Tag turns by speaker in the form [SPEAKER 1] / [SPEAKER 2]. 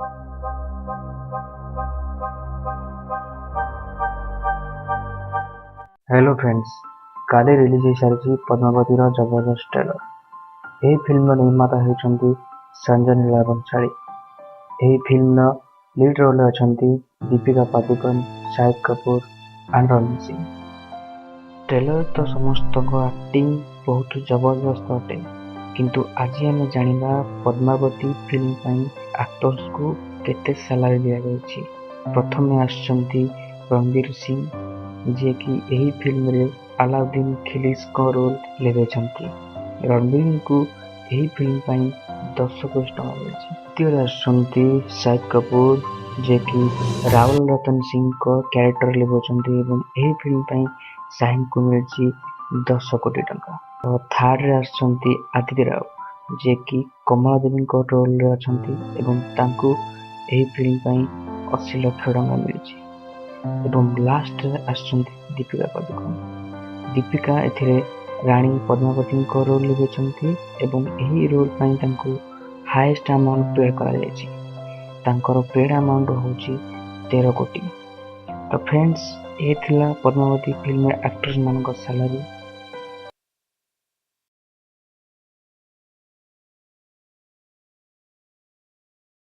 [SPEAKER 1] Hello friends, काली release हो सारी पद्मावतीर जबरदस्त ट्रेलर। यह फिल्म निर्माता होती संजय लीला बंसाली। यह फिल्म लीड रोल अच्छा दीपिका पादुकोण, शाहिद कपूर एंड रणवीर सिंह। ट्रेलर तो समस्त एक्टिंग बहुत जबरदस्त अटे, किंतु आज आम जाना पद्मावती फिल्म एक्टर्स को केते सैलरी दि। प्रथम आसचंती रणवीर सिंह, जे कि यही फिल्म रे अलाउद्दीन खिलिस को रोल लेबे। रणवीर को यही फिल्म 10 कोटी टंका मिली। द्वितीय आसचंती शाहिद कपूर, जे कि राहुल रतन सिंह को कैरेक्टर लेबे। यही फिल्म शाहिद को मिली 10 कोटी टंका। और थर्ड आसचंती आदित्य राव, जे कि कमला देवी को रोल रे अछंती एवं तांको यही फिल्म 80 लाख टंका मिली। एवं लास्ट आसचंती दीपिका पादुकोण। दीपिका एथिरे रानी पद्मावती को रोल ले एवं यही रोल हाईएस्ट अमाउंट पे कर पेड अमाउंट होची 13 कोटी। तो फ्रेंड्स, ये थिला पद्मावती फिल्म एक्टर्स मान सैलरी।